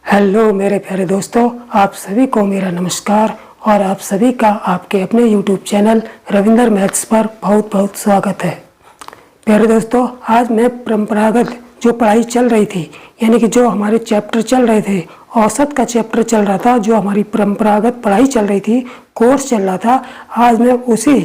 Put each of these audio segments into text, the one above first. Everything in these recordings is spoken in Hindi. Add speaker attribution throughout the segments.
Speaker 1: हेलो मेरे प्यारे दोस्तों, आप सभी को मेरा नमस्कार और आप सभी का आपके अपने YouTube चैनल रविंदर मैथ्स पर बहुत बहुत स्वागत है। प्यारे दोस्तों, आज मैं परंपरागत जो पढ़ाई चल रही थी, यानी कि जो हमारे चैप्टर चल रहे थे, औसत का चैप्टर चल रहा था, जो हमारी परंपरागत पढ़ाई चल रही थी, कोर्स चल रहा था, आज मैं उसी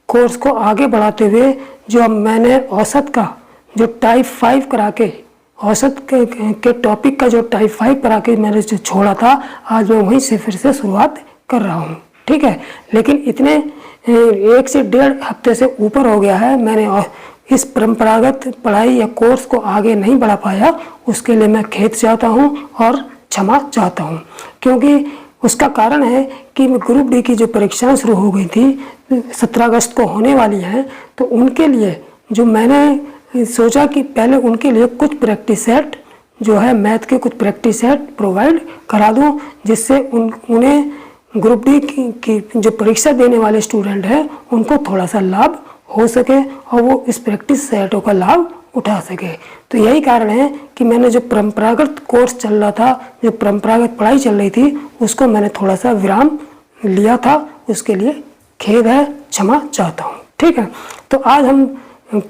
Speaker 1: कोर्स को आगे बढ़ाते हुए जो मैंने औसत का जो टाइप 5 करा के औसत के टॉपिक का जो टाइप 5 करा के मैंने जो छोड़ा था, आज मैं वहीं से फिर से शुरुआत कर रहा हूँ। ठीक है, लेकिन इतने 1 से 1.5 हफ्ते से ऊपर हो गया है, मैंने इस परंपरागत पढ़ाई या कोर्स को आगे नहीं बढ़ा पाया। उसके लिए मैं खेद चाहता हूँ और क्षमा चाहता हूँ, क्योंकि उसका कारण है कि ग्रुप डी की जो परीक्षाएं शुरू हो गई थी, 17 अगस्त को होने वाली हैं, तो उनके लिए जो मैंने सोचा कि पहले उनके लिए कुछ प्रैक्टिस सेट जो है मैथ के कुछ प्रैक्टिस सेट प्रोवाइड करा दूं, जिससे उन्हें ग्रुप डी की जो परीक्षा देने वाले स्टूडेंट हैं उनको थोड़ा सा लाभ हो सके और वो इस प्रैक्टिस सेटों का लाभ उठा सके। तो यही कारण है कि मैंने जो परंपरागत कोर्स चल रहा था, जो परंपरागत पढ़ाई चल रही थी, उसको मैंने थोड़ा सा विराम लिया था। उसके लिए खेद है, क्षमा चाहता हूँ। ठीक है, तो आज हम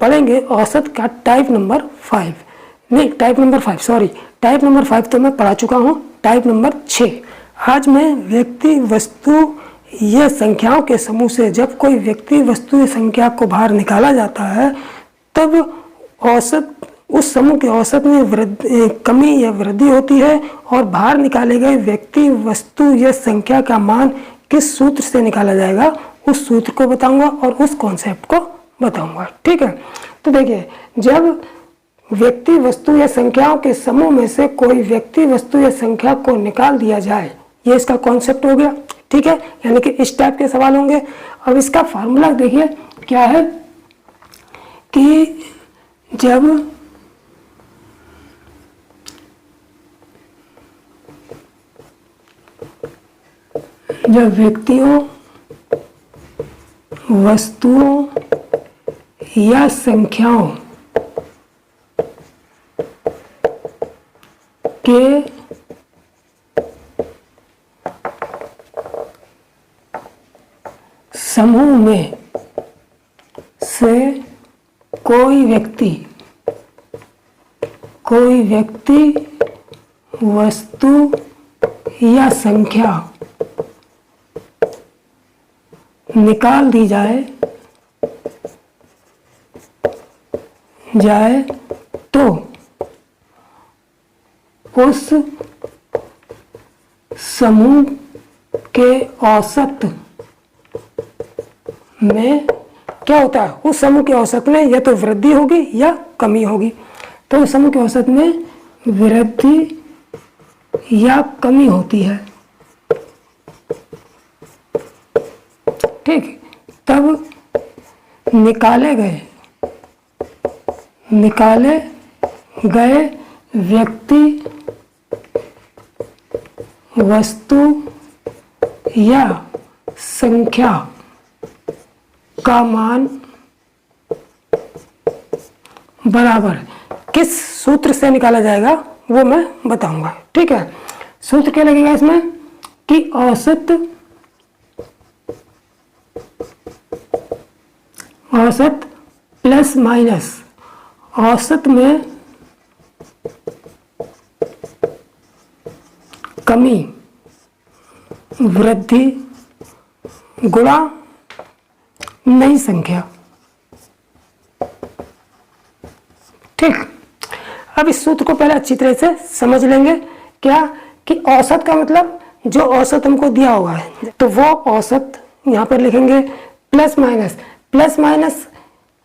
Speaker 1: पढ़ेंगे औसत का टाइप नंबर 5, नहीं type number 5, sorry, type number 5 तो मैं पढ़ा चुका हूँ। टाइप नंबर 6, आज मैं व्यक्ति वस्तु या संख्याओं के समूह से जब कोई व्यक्ति वस्तु या संख्या को बाहर निकाला जाता है, तब औसत उस समूह के औसत में कमी या वृद्धि होती है, और बाहर निकाले गए व्यक्ति वस्तु या संख्या का मान किस सूत्र से निकाला जाएगा, उस सूत्र को बताऊंगा और उस कॉन्सेप्ट को बताऊंगा। ठीक है, तो देखिए, जब व्यक्ति वस्तु या संख्याओं के समूह में से कोई व्यक्ति वस्तु या संख्या को निकाल दिया जाए, ये इसका कॉन्सेप्ट हो गया। ठीक है, यानी कि इस टाइप के सवाल होंगे। अब इसका फार्मूला देखिए क्या है कि जब व्यक्तियों वस्तुओं या संख्याओं के समूह में से कोई व्यक्ति वस्तु या संख्या निकाल दी जाए तो उस समूह के औसत में क्या होता है, उस समूह के औसत में या तो वृद्धि होगी या कमी होगी। तो उस समूह के औसत में वृद्धि या कमी होती है। ठीक, तब निकाले गए व्यक्ति वस्तु या संख्या का मान बराबर किस सूत्र से निकाला जाएगा वो मैं बताऊंगा। ठीक है, सूत्र क्या लगेगा इसमें कि औसत प्लस माइनस औसत में कमी वृद्धि गुणा नई संख्या। ठीक, अब इस सूत्र को पहले अच्छी तरह से समझ लेंगे। क्या कि औसत का मतलब जो औसत हमको दिया हुआ है, तो वो औसत यहाँ पर लिखेंगे। प्लस माइनस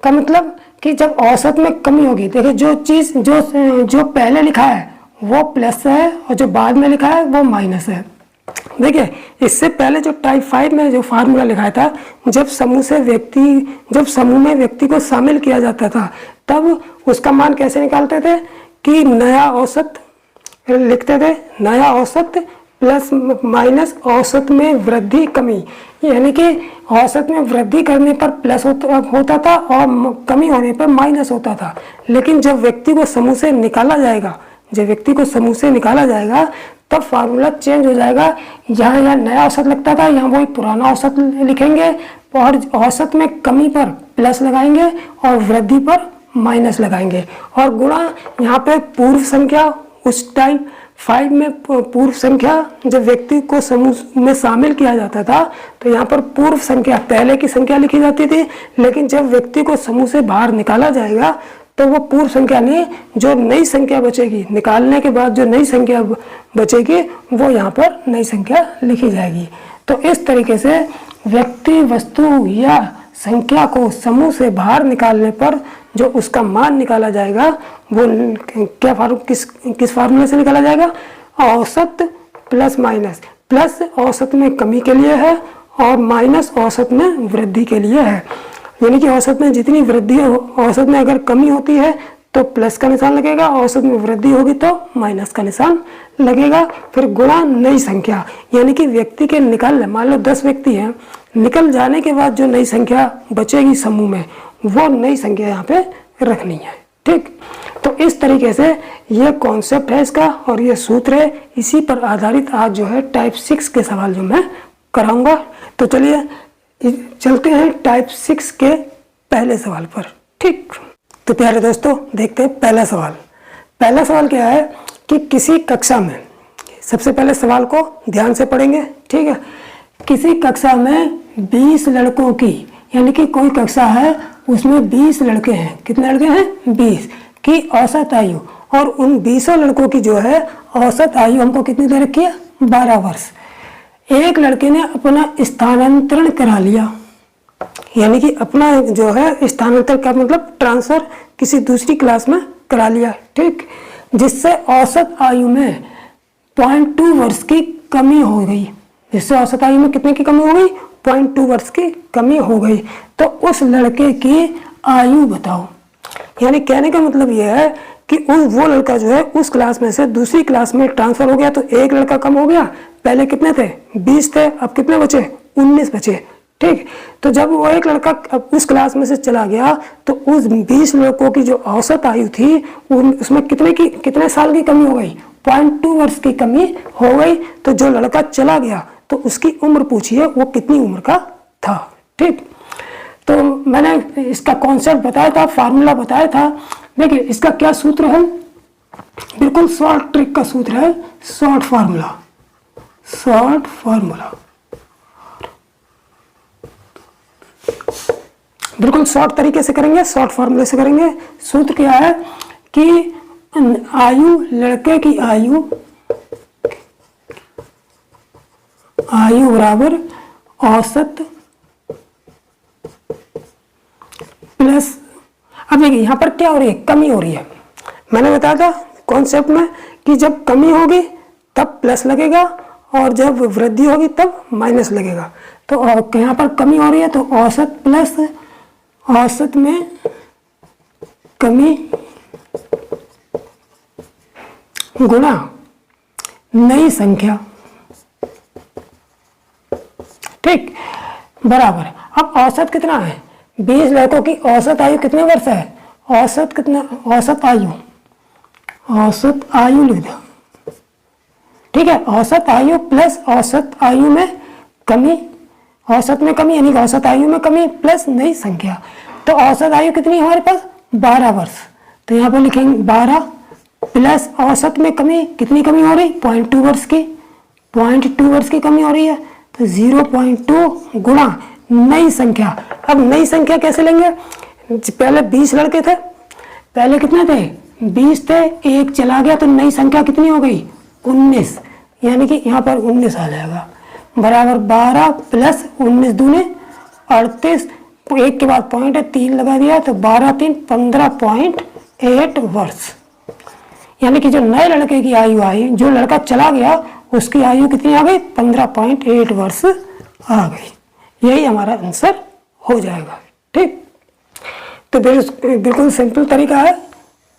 Speaker 1: का मतलब कि जब औसत में कमी होगी, देखिए जो चीज जो पहले लिखा है वो प्लस है और जो बाद में लिखा है वो माइनस है। देखिए, इससे पहले जो टाइप 5 में जो फार्मूला लिखा था, जब समूह में व्यक्ति को शामिल किया जाता था, तब उसका मान कैसे निकालते थे कि नया औसत लिखते थे, नया औसत प्लस माइनस औसत में वृद्धि कमी, यानी कि औसत में वृद्धि करने पर प्लस होता था और कमी होने पर माइनस होता था। लेकिन जब व्यक्ति को समूह से निकाला जाएगा तब फार्मूला चेंज हो जाएगा। यहाँ नया औसत लगता था, यहाँ वही पुराना औसत लिखेंगे और औसत में कमी पर प्लस लगाएंगे और वृद्धि पर माइनस लगाएंगे और गुणा यहाँ पे पूर्व संख्या उस टाइम 5 में पूर्व संख्या जब व्यक्ति को समूह में शामिल किया जाता था तो यहाँ पर पूर्व संख्या पहले की संख्या लिखी जाती थी, लेकिन जब व्यक्ति को समूह से बाहर निकाला जाएगा तो वो पूर्व संख्या नहीं, जो नई संख्या बचेगी निकालने के बाद जो नई संख्या बचेगी वो यहाँ पर नई संख्या लिखी जाएगी। तो इस तरीके से व्यक्ति वस्तु या संख्या को समूह से बाहर निकालने पर जो उसका मान निकाला जाएगा वो क्या किस फार्मूले से निकाला जाएगा? औसत प्लस माइनस। प्लस औसत में कमी के लिए है और माइनस औसत में वृद्धि के लिए है। यानी कि औसत में जितनी वृद्धि हो, औसत में अगर कमी होती है तो प्लस का निशान लगेगा, औसत में वृद्धि होगी तो माइनस का निशान लगेगा। फिर गुणा नई संख्या, यानी कि व्यक्ति के निकल, मान लो 10 व्यक्ति हैं, निकल जाने के बाद जो नई संख्या बचेगी समूह में वो नई संख्या यहाँ पे रखनी है। ठीक, तो इस तरीके से ये कॉन्सेप्ट है इसका और ये सूत्र है। इसी पर आधारित आज जो है टाइप 6 के सवाल जो मैं कराऊंगा। तो चलिए चलते हैं टाइप 6 के पहले सवाल पर। ठीक, तो प्यारे दोस्तों देखते हैं पहला सवाल। पहला सवाल क्या है कि किसी कक्षा में, सबसे पहले सवाल को ध्यान से पढ़ेंगे। ठीक है, किसी कक्षा में 20 लड़कों की, यानी कि कोई कक्षा है उसमें 20 लड़के हैं। कितने लड़के हैं? 20 की औसत आयु, और उन 20 लड़कों की जो है औसत आयु हमको कितनी दे रखी है? 12 वर्ष। एक लड़के ने अपना स्थानांतरण करा लिया, यानी कि अपना जो है स्थानांतरण का मतलब ट्रांसफर किसी दूसरी क्लास में करा लिया। ठीक, जिससे औसत आयु में 0.2 वर्ष की कमी हो गई। जिससे औसत आयु में कितने की कमी हो गई? 0.2 वर्ष की कमी हो गई। तो उस लड़के की आयु बताओ। यानी कहने का मतलब यह है कि वो लड़का जो है उस क्लास में से दूसरी क्लास में ट्रांसफर हो गया, तो एक लड़का कम हो गया। पहले कितने थे? 20 थे, अब कितने बचे? 19 बचे। ठीक, तो जब वो एक लड़का अब उस क्लास में से चला गया तो उस 20 लड़कों की जो औसत आयु थी उसमें कितने साल की कमी हो गई? 0.2 वर्ष की कमी हो गई। तो जो लड़का चला गया तो उसकी उम्र पूछिए वो कितनी उम्र का था। ठीक, तो मैंने इसका कॉन्सेप्ट बताया था, फार्मूला बताया था। देखिए इसका क्या सूत्र है, बिल्कुल शॉर्ट ट्रिक का सूत्र है, शॉर्ट फार्मूला। शॉर्ट फार्मूला बिल्कुल शॉर्ट तरीके से करेंगे, शॉर्ट फार्मूले से करेंगे। सूत्र क्या है कि आयु, लड़के की आयु बराबर औसत प्लस, अब देखिए यहाँ पर क्या हो रही है? कमी हो रही है। मैंने बताया था कॉन्सेप्ट में कि जब कमी होगी तब प्लस लगेगा और जब वृद्धि होगी तब माइनस लगेगा। तो यहाँ पर कमी हो रही है तो औसत प्लस औसत में कमी गुणा नई संख्या। ठीक, बराबर। अब औसत कितना है? 20 लड़कों की औसत आयु कितने वर्ष है? औसत कितना? औसत आयु लिख दो। ठीक है, औसत आयु प्लस औसत आयु में कमी, औसत में कमी यानी औसत आयु में कमी प्लस नई संख्या। तो औसत आयु कितनी है हमारे पास? 12 वर्ष। तो यहाँ पर लिखेंगे 12 प्लस औसत में कमी, कितनी कमी हो रही? 0.2 वर्ष की, 0.2 वर्ष की कमी हो रही है। तो 0.2 गुणा नई संख्या। अब नई संख्या कैसे लेंगे? पहले 20 लड़के थे, पहले कितने थे? 20 थे, एक चला गया तो नई संख्या कितनी हो गई? 19, यानी कि यहाँ पर 19 आ जाएगा बराबर 12 प्लस 19 दूने 38, एक के बाद पॉइंट है 3 लगा दिया तो 12 3 15.8 वर्ष। यानी कि जो नए लड़के की आयु आई, जो लड़का चला गया उसकी आयु कितनी आ गई? 15.8 वर्ष आ गई। यही हमारा आंसर हो जाएगा। ठीक, तो बिल्कुल सिंपल तरीका है,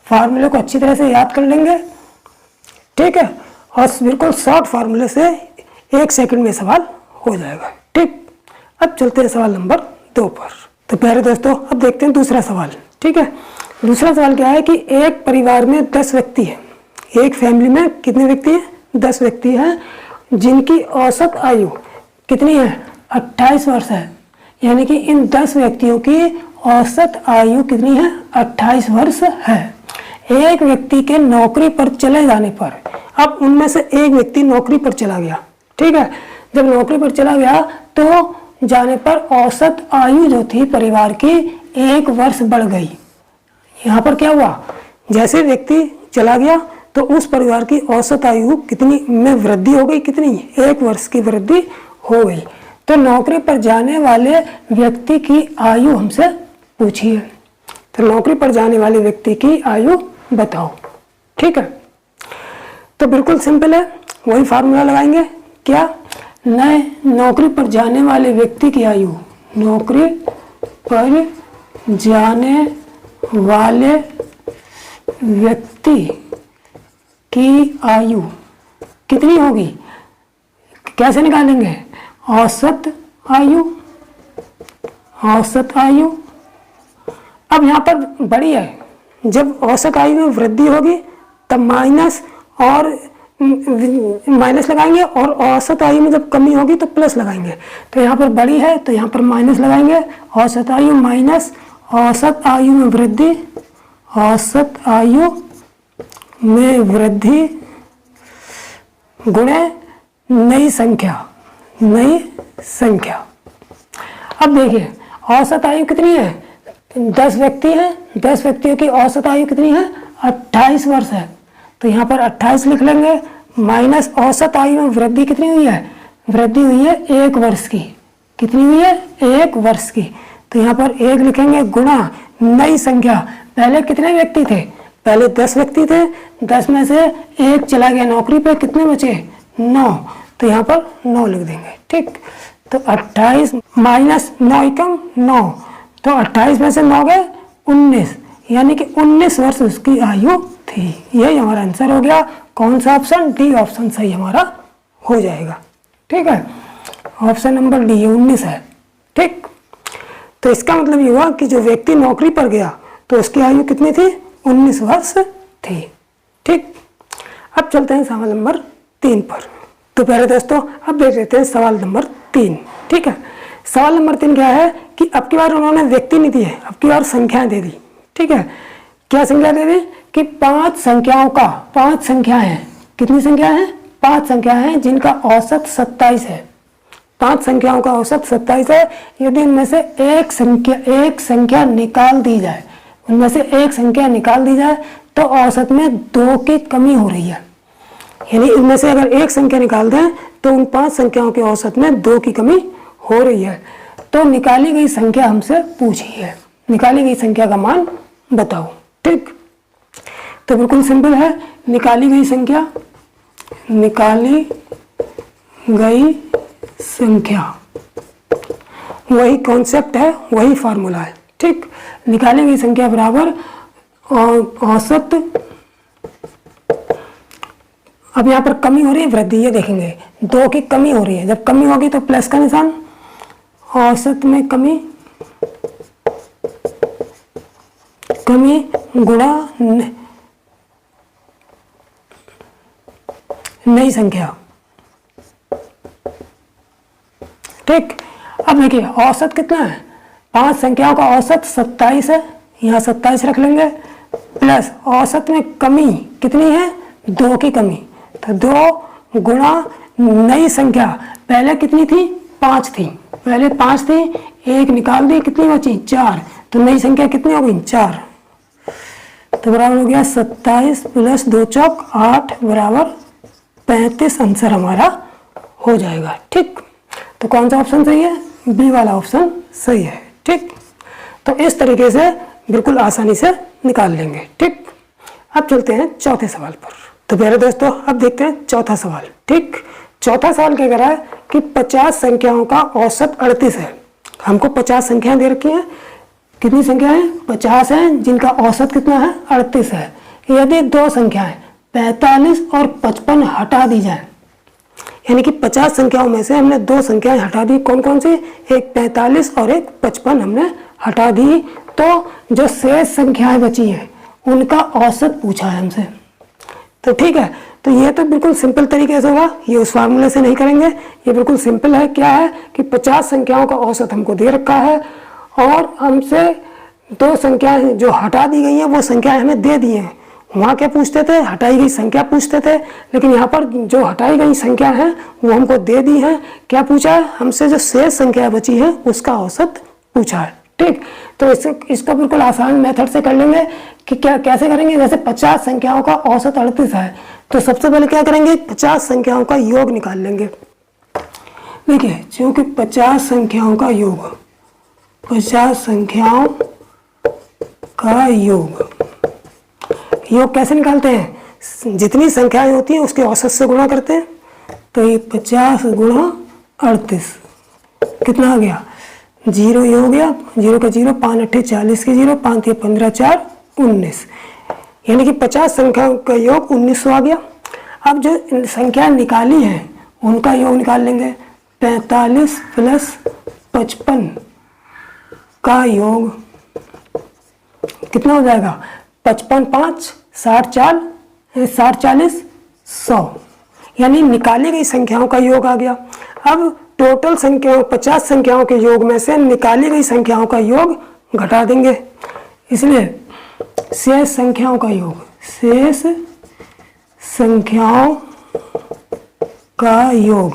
Speaker 1: फार्मूले को अच्छी तरह से याद कर लेंगे। ठीक है, और बिल्कुल शॉर्ट फार्मूले से 1 सेकंड में सवाल हो जाएगा। ठीक, अब चलते हैं सवाल नंबर 2 पर। तो प्यारे दोस्तों अब देखते हैं दूसरा सवाल। ठीक है, दूसरा सवाल क्या है कि एक परिवार में 10 व्यक्ति हैं। एक फैमिली में कितने व्यक्ति हैं? 10 व्यक्ति हैं जिनकी औसत आयु कितनी है, 28 वर्ष है। यानी कि इन 10 व्यक्तियों की औसत आयु कितनी है, 28 वर्ष है। एक व्यक्ति के नौकरी पर चले जाने पर, अब उनमें से एक व्यक्ति नौकरी पर चला गया, ठीक है। जब नौकरी पर चला गया तो जाने पर औसत आयु जो थी परिवार की 1 वर्ष बढ़ गई। यहाँ पर क्या हुआ, जैसे व्यक्ति चला गया तो उस परिवार की औसत आयु कितनी में वृद्धि हो गई, कितनी, 1 वर्ष की वृद्धि हो गई। तो नौकरी पर जाने वाले व्यक्ति की आयु हमसे पूछी है, तो नौकरी पर जाने वाले व्यक्ति की आयु बताओ, ठीक है। तो बिल्कुल सिंपल है, वही फार्मूला लगाएंगे, क्या, नए नौकरी पर जाने वाले व्यक्ति की आयु, नौकरी पर जाने वाले व्यक्ति की आयु कितनी होगी, कैसे निकालेंगे, औसत आयु, औसत आयु। अब यहाँ पर बड़ी है, जब औसत आयु में वृद्धि होगी तब माइनस लगाएंगे, और औसत आयु में जब कमी होगी तो प्लस लगाएंगे। तो यहाँ पर बड़ी है तो यहाँ पर माइनस लगाएंगे, औसत आयु माइनस औसत आयु में वृद्धि, औसत आयु में वृद्धि गुणे नई संख्या, नई संख्या। अब देखिए औसत आयु कितनी है, 10 व्यक्ति हैं, 10 व्यक्तियों की औसत आयु कितनी है, 28 वर्ष है। तो यहाँ पर 28 लिख लेंगे, माइनस औसत आयु में वृद्धि कितनी हुई है, वृद्धि हुई है 1 वर्ष की, कितनी हुई है, 1 वर्ष की। तो यहाँ पर 1 लिखेंगे गुणा नई संख्या, पहले कितने व्यक्ति थे, पहले 10 व्यक्ति थे, 10 में से 1 चला गया नौकरी पे, कितने बचे, 9, तो यहाँ पर 9 लिख देंगे, ठीक। तो 28 माइनस 9 एकम 9, तो 28 में से 9 गए 19, यानी कि 19 वर्ष उसकी आयु थी। यही हमारा आंसर हो गया। कौन सा ऑप्शन, डी ऑप्शन सही हमारा हो जाएगा, ठीक है। ऑप्शन नंबर डी 19 है, ठीक। तो इसका मतलब ये हुआ कि जो व्यक्ति नौकरी पर गया तो उसकी आयु कितनी थी, 19 वर्ष थी, ठीक। अब चलते हैं सवाल नंबर 3 पर। तो पहले दोस्तों अब देख लेते हैं सवाल नंबर 3, ठीक है। सवाल नंबर 3 क्या है कि अब की बार उन्होंने व्यक्ति नहीं दिए, अब की बार संख्याएं दे दी, ठीक है। क्या संख्या दे दी कि 5 संख्याओं का, 5 संख्याएं हैं, कितनी संख्या है, 5 संख्याएं हैं जिनका औसत 27 है, 5 संख्याओं का औसत 27 है। यदि इनमें से एक संख्या निकाल दी जाए, उनमें से एक संख्या निकाल दी जाए तो औसत में 2 की कमी हो रही है। यानी इनमें से अगर एक संख्या निकाल दें तो उन 5 संख्याओं के औसत में 2 की कमी हो रही है। तो निकाली गई संख्या हमसे पूछी है, निकाली गई संख्या का मान बताओ, ठीक। तो बिल्कुल सिंपल है, निकाली गई संख्या, निकाली गई संख्या, वही कॉन्सेप्ट है, वही फार्मूला है, ठीक। निकाली गई संख्या बराबर औसत, अब यहाँ पर कमी हो रही है, वृद्धि, ये देखेंगे 2 की कमी हो रही है, जब कमी होगी तो प्लस का निशान, औसत में कमी, कमी गुणा नई संख्या, ठीक। अब देखिए औसत कितना है, 5 संख्याओं का औसत 27 है, यहाँ 27 रख लेंगे, प्लस औसत में कमी कितनी है, 2 की कमी, तो 2 गुणा नई संख्या, पहले कितनी थी, 5 थी, पहले 5 थी, 1 निकाल दी, कितनी बची, 4, तो नई संख्या कितनी हो गई, 4, तो बराबर हो गया 27 प्लस 2 चौक 8 बराबर 35, आंसर हमारा हो जाएगा, ठीक। तो कौन सा ऑप्शन सही है, बी वाला ऑप्शन सही है, ठीक। तो इस तरीके से बिल्कुल आसानी से निकाल लेंगे, ठीक। अब चलते हैं चौथे सवाल पर। तो प्यारे दोस्तों अब देखते हैं चौथा सवाल, ठीक। चौथा सवाल क्या कह रहा है कि 50 संख्याओं का औसत 38 है। हमको 50 संख्याएं दे रखी हैं, कितनी संख्या है, 50 हैं, जिनका औसत कितना है, 38 है। यदि 2 संख्याएं 45 और 55 हटा दी जाए, यानी कि 50 संख्याओं में से हमने 2 संख्याएं हटा दी, कौन कौन सी, एक 45 और एक 55 हमने हटा दी, तो जो शेष संख्याएं बची हैं उनका औसत पूछा है हमसे। तो ठीक है, तो ये तो बिल्कुल सिंपल तरीके से होगा, ये उस फार्मूले से नहीं करेंगे, ये बिल्कुल सिंपल है। क्या है कि 50 संख्याओं का औसत हमको दे रखा है और हमसे 2 संख्याएं जो हटा दी गई हैं वो संख्याएं हमें दे दी हैं। वहाँ क्या पूछते थे, हटाई गई संख्या पूछते थे, लेकिन यहाँ पर जो हटाई गई संख्या है वो हमको दे दी है। क्या पूछा है हमसे, जो शेष संख्या बची है उसका औसत पूछा है। ठीक, तो इसका बिल्कुल आसान मेथड से कर लेंगे कि क्या कैसे करेंगे। जैसे 50 संख्याओं का औसत 38 है, तो सबसे पहले क्या करेंगे, 50 संख्याओं का योग निकाल लेंगे। देखिए, क्योंकि 50 संख्याओं का योग, 50 संख्याओं का योग कैसे निकालते हैं, जितनी संख्याएं होती हैं उसके औसत से गुणा करते हैं। तो ये 50 गुणा 38 कितना आ गया, 0 ये हो गया, 0 का 0, 5 8 40 के 0, 5 15 4 19, यानी कि 50 संख्याओं का योग 1900 आ गया। अब जो संख्या निकाली है उनका योग निकाल लेंगे। 45 प्लस 55 का योग कितना हो जाएगा, 55 5 60 4 60 40 100, यानी निकाली गई संख्याओं का योग आ गया। अब टोटल संख्याओं 50 संख्याओं के योग में से निकाली गई संख्याओं का योग घटा देंगे, इसलिए शेष संख्याओं का योग, शेष संख्याओं का योग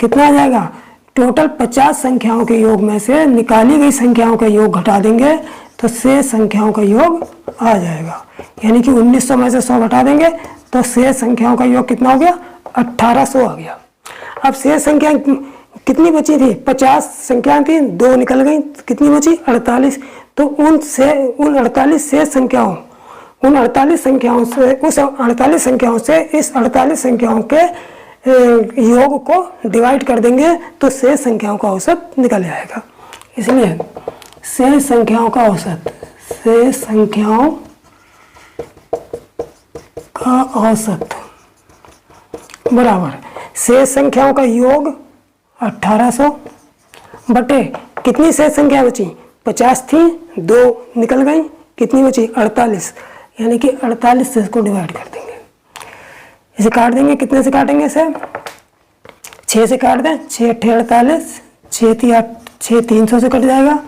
Speaker 1: कितना आ जाएगा, टोटल 50 संख्याओं के योग में से निकाली गई संख्याओं का योग घटा देंगे तो शेष संख्याओं का योग आ जाएगा। यानी कि 1900 में से 100 घटा देंगे तो शेष संख्याओं का योग कितना हो गया, 1800 आ गया। अब शेष संख्या कितनी बची थी, 50 संख्याएं थी, 2 निकल गई, कितनी बची, 48। तो उन 48 शेष संख्याओं, उन 48 संख्याओं से, उस 48 संख्याओं से इस 48 संख्याओं के योग को डिवाइड कर देंगे तो शेष संख्याओं का औसत निकल जाएगा। इसलिए शेष संख्याओं का औसत, शेष संख्याओं का औसत बराबर शेष संख्याओं का योग 1800 बटे कितनी शेष संख्या बची, 50 थी, 2 निकल गई, कितनी बची, 48, यानी कि 48 से इसको डिवाइड कर देंगे। इसे काट देंगे, कितने से काटेंगे इसे, 6 से काट दें, 6 8 48, 6 300 से कट जाएगा।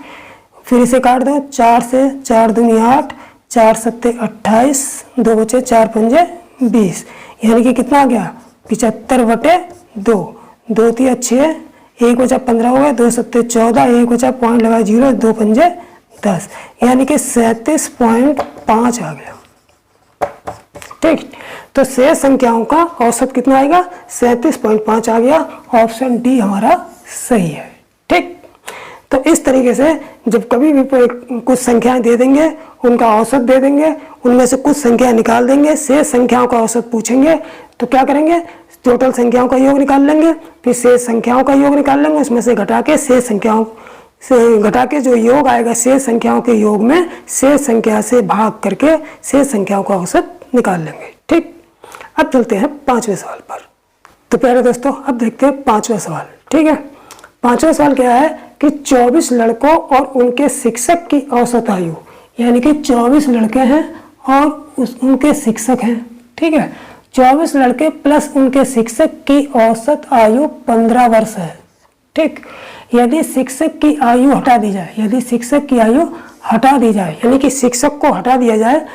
Speaker 1: फिर इसे काट दो 4 से, 4 दूनी 8, 4 7 28, 2 बचे, 4 पंजे 20, यानी कि कितना आ गया, 75 बटे 2, 2 3 6, 1 बचा 15 हो गया, 2 7 14, 1 बचा पॉइंट लगा 0, 2 पंजे 10, यानी कि 37.5 आ गया। ठीक, तो शेष संख्याओं का औसत कितना आएगा, 37.5 आ गया। ऑप्शन डी हमारा सही है। ठीक, तो इस तरीके से जब कभी भी कुछ संख्याएं दे देंगे, उनका औसत दे देंगे, उनमें से कुछ संख्या निकाल देंगे, शेष संख्याओं का औसत पूछेंगे तो क्या करेंगे, टोटल संख्याओं का योग निकाल लेंगे, फिर शेष संख्याओं का योग निकाल लेंगे, उसमें से घटा के शेष संख्याओं से घटा के जो योग आएगा शेष संख्याओं के योग में शेष संख्या से भाग करके शेष संख्याओं का औसत निकाल लेंगे। ठीक, अब चलते हैं 5वें सवाल पर। तो प्यारे दोस्तों, अब देखते हैं 5वां सवाल। ठीक है, 5वां सवाल क्या है कि 24 लड़कों और उनके शिक्षक की औसत आयु, यानी कि 24 लड़के हैं और उनके शिक्षक हैं। ठीक है, 24 लड़के प्लस उनके शिक्षक की औसत आयु 15 वर्ष है। ठीक, यदि शिक्षक की आयु हटा दी जाए, यदि शिक्षक की आयु हटा दी जाए, यानी कि शिक्षक को हटा दिया जाए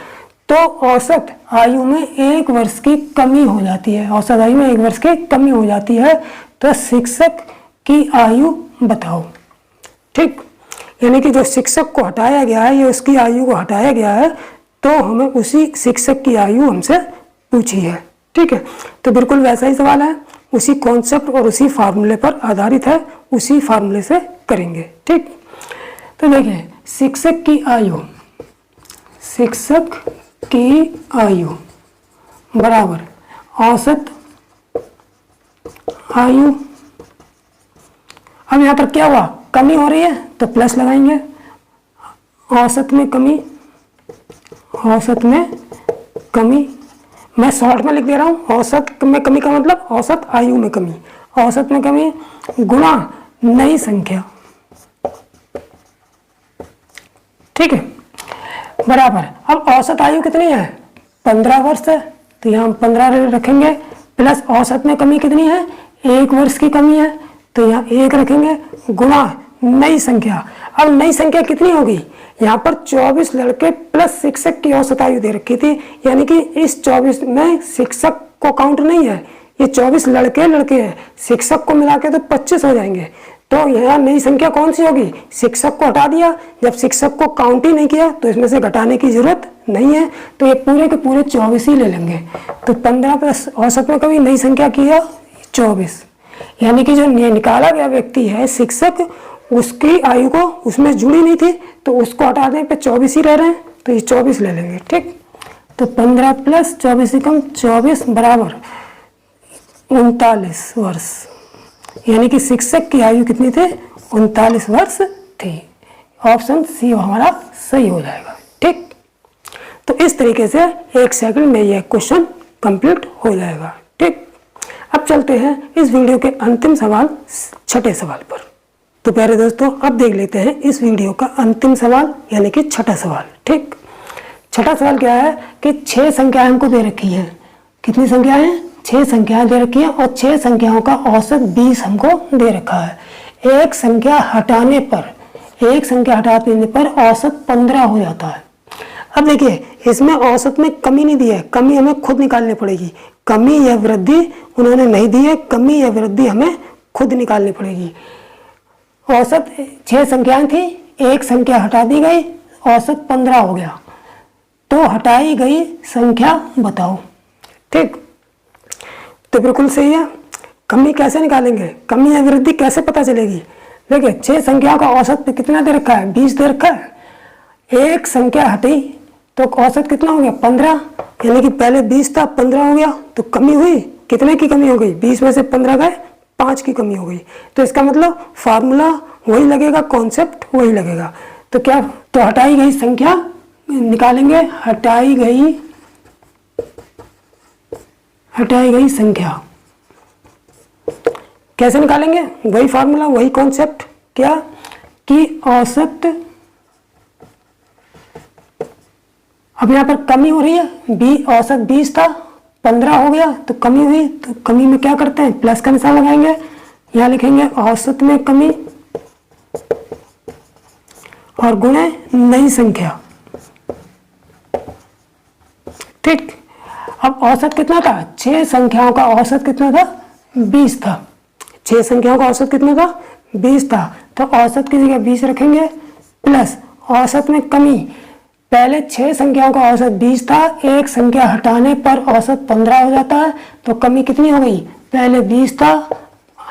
Speaker 1: तो औसत आयु में 1 वर्ष की कमी हो जाती है। औसत आयु में 1 वर्ष की कमी हो जाती है। तो शिक्षक की आयु बताओ। ठीक, यानी कि जो शिक्षक को हटाया गया है, ये उसकी आयु को हटाया गया है, तो हमें उसी शिक्षक की आयु हमसे पूछी है। ठीक है, तो बिल्कुल वैसा ही सवाल है, उसी कॉन्सेप्ट और उसी फार्मूले पर आधारित है, उसी फार्मूले से करेंगे। ठीक, तो देखिए, शिक्षक की आयु, शिक्षक की आयु बराबर औसत आयु। अब यहाँ पर क्या हुआ, कमी हो रही है तो प्लस लगाएंगे, औसत में कमी, औसत में कमी, मैं शॉर्ट में लिख दे रहा हूँ। औसत में कमी का मतलब औसत आयु में कमी, औसत में कमी गुणा नई संख्या। ठीक है, बराबर, अब औसत आयु कितनी है, 15 वर्ष है, तो यहाँ 15 रखेंगे, प्लस औसत में कमी कितनी है, 1 वर्ष की कमी है, तो यहाँ 1 रखेंगे, गुणा नई संख्या। अब नई संख्या कितनी होगी, यहाँ पर 24 लड़के प्लस शिक्षक की औसत आयु दे रखी थी, यानी कि इस 24 में शिक्षक को काउंट नहीं है, ये 24 लड़के हैं, शिक्षक को मिला के तो 25 हो जाएंगे। तो यहाँ नई संख्या कौन सी होगी, शिक्षक को हटा दिया, जब शिक्षक को काउंट ही नहीं किया तो इसमें से घटाने की जरूरत नहीं है, तो ये पूरे के पूरे 24 ही ले लेंगे। तो 15 प्लस औसत में कभी नई संख्या किया 24, यानी कि जो निकाला गया व्यक्ति है शिक्षक, उसकी आयु को उसमें जुड़ी नहीं थी, तो उसको हटा दें पे 24 ही रह रहे हैं, तो ये 24 ले लेंगे। ठीक, तो 15 प्लस 24 से कम 24 बराबर 39 वर्ष, यानी कि शिक्षक की आयु कितनी थी, 39 वर्ष थी। ऑप्शन सी हमारा सही हो जाएगा। ठीक, तो इस तरीके से 1 सेकंड में यह क्वेश्चन कंप्लीट हो जाएगा। ठीक, अब चलते हैं इस वीडियो के अंतिम सवाल, छठे सवाल पर। तो प्यारे दोस्तों, अब देख लेते हैं इस वीडियो का अंतिम सवाल, यानी कि छठा सवाल। ठीक, छठा सवाल क्या है कि 6 संख्याएं हमको दे रखी हैं। कितनी संख्याएं हैं, 6 संख्याएं दे रखी हैं, और 6 संख्याओं का औसत 20 हमको दे रखा है। एक संख्या हटाने पर औसत 15 हो जाता है। अब देखिए, इसमें औसत में कमी नहीं दी है, कमी हमें खुद निकालनी पड़ेगी। कमी या वृद्धि उन्होंने नहीं दी है, कमी या वृद्धि हमें खुद निकालनी पड़ेगी। औसत 6 संख्याएं थी, एक संख्या हटा दी गई, औसत 15 हो गया, तो हटाई गई संख्या बताओ। ठीक, तो बिल्कुल सही है। कमी कैसे निकालेंगे, कमी या वृद्धि कैसे पता चलेगी। देखिए, 6 संख्याओं का औसत पे कितना दे रखा है, 20 दे रखा है। एक संख्या हटी तो औसत कितना हो गया, 15, यानी कि पहले 20 था, 15 हो गया, तो कमी हुई, कितने की कमी हो गई, 20 में से 15 गए, 5 की कमी हो गई। तो इसका मतलब फार्मूला वही लगेगा, कॉन्सेप्ट वही लगेगा। तो क्या, तो हटाई गई संख्या निकालेंगे, हटाई गई संख्या कैसे निकालेंगे, वही फार्मूला, वही कॉन्सेप्ट, क्या कि औसत, अब यहाँ पर कमी हो रही है, औसत 20 था, 15 हो गया, तो कमी हुई, तो कमी में क्या करते हैं, प्लस का निशान लगाएंगे, यहाँ लिखेंगे औसत में कमी और गुणे नई संख्या। ठीक, अब औसत कितना था, 6 संख्याओं का औसत कितना था, 20 था। 6 संख्याओं का औसत कितना था, 20 था, तो औसत की जगह 20 रखेंगे, प्लस औसत में कमी, पहले 6 संख्याओं का औसत 20 था, एक संख्या हटाने पर औसत 15 हो जाता है, तो कमी कितनी हो गई, पहले 20 था,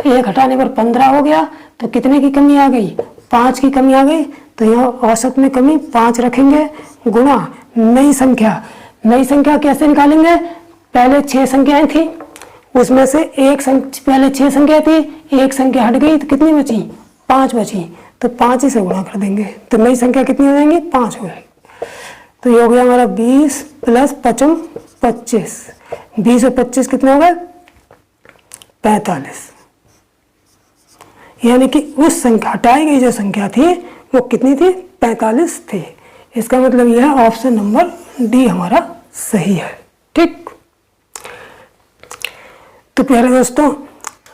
Speaker 1: एक हटाने पर 15 हो गया, तो कितने की कमी आ गई, 5 की कमी आ गई। तो यहाँ औसत में कमी 5 रखेंगे, गुणा नई संख्या। नई संख्या कैसे निकालेंगे, पहले 6 संख्याएं थी, उसमें से पहले 6 संख्या थी, एक संख्या हट गई, तो कितनी बची, 5 बची, तो 5 ही से गुणा कर देंगे, तो नई संख्या कितनी हो जाएंगी, 5 हो जाएगी। तो ये हो गया हमारा 20 प्लस 5 25, 20 और 25 कितने हो गए, 45, यानी कि उस संख्या, हटाई गई जो संख्या थी वो कितनी थी, 45 थी। इसका मतलब यह है ऑप्शन नंबर डी हमारा सही है। ठीक, तो प्यारे दोस्तों,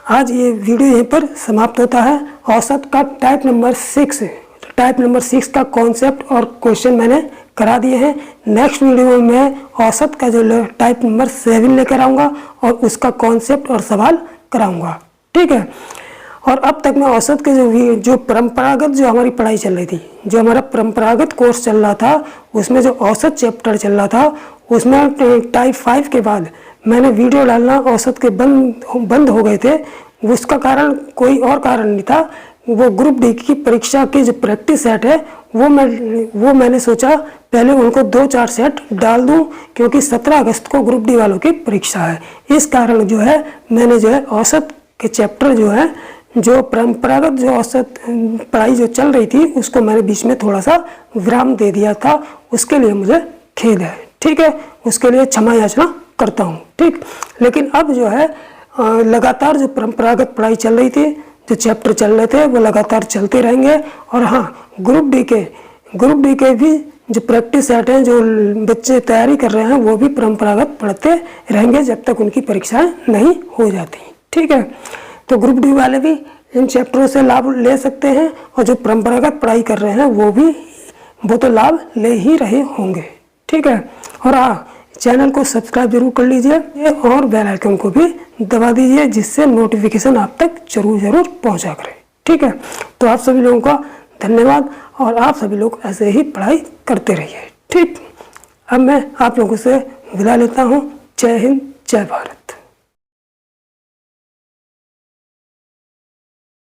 Speaker 1: आज ये वीडियो यहीं पर समाप्त होता है। औसत का टाइप नंबर 6 का कॉन्सेप्ट और क्वेश्चन मैंने करा दिए हैं। नेक्स्ट वीडियो में मैं औसत का जो टाइप नंबर 7 लेकर आऊँगा और उसका कॉन्सेप्ट और सवाल कराऊँगा। ठीक है, और अब तक मैं औसत के जो परंपरागत जो हमारी पढ़ाई चल रही थी, जो हमारा परंपरागत कोर्स चल रहा था, उसमें जो औसत चैप्टर चल रहा था, उसमें टाइप 5 के बाद मैंने वीडियो डालना औसत के बंद हो गए थे। उसका कारण कोई और कारण नहीं था, वो ग्रुप डी की परीक्षा के जो प्रैक्टिस सेट है वो मैंने सोचा पहले उनको 2-4 सेट डाल दूं, क्योंकि 17 अगस्त को ग्रुप डी वालों की परीक्षा है। इस कारण जो है मैंने जो है औसत के चैप्टर जो है, जो परंपरागत जो औसत पढ़ाई जो चल रही थी, उसको मैंने बीच में थोड़ा सा विराम दे दिया था। उसके लिए मुझे खेद है। ठीक है, उसके लिए क्षमा याचना करता हूँ। ठीक, लेकिन अब जो है लगातार जो परंपरागत पढ़ाई चल रही थी, जो चैप्टर चल रहे थे, वो लगातार चलते रहेंगे। और हाँ, ग्रुप डी के भी जो प्रैक्टिस सेट हैं, जो बच्चे तैयारी कर रहे हैं, वो भी परंपरागत पढ़ते रहेंगे जब तक उनकी परीक्षाएं नहीं हो जाती। ठीक है, तो ग्रुप डी वाले भी इन चैप्टरों से लाभ ले सकते हैं और जो परंपरागत पढ़ाई कर रहे हैं वो तो लाभ ले ही रहे होंगे। ठीक है, और चैनल को सब्सक्राइब जरूर कर लीजिए और बेल आइकन को भी दबा दीजिए, जिससे नोटिफिकेशन आप तक जरूर पहुंचा करे। ठीक है, तो आप सभी लोगों का धन्यवाद और आप सभी लोग ऐसे ही पढ़ाई करते रहिए। ठीक, अब मैं आप लोगों से विदा लेता हूँ। जय हिंद, जय भारत।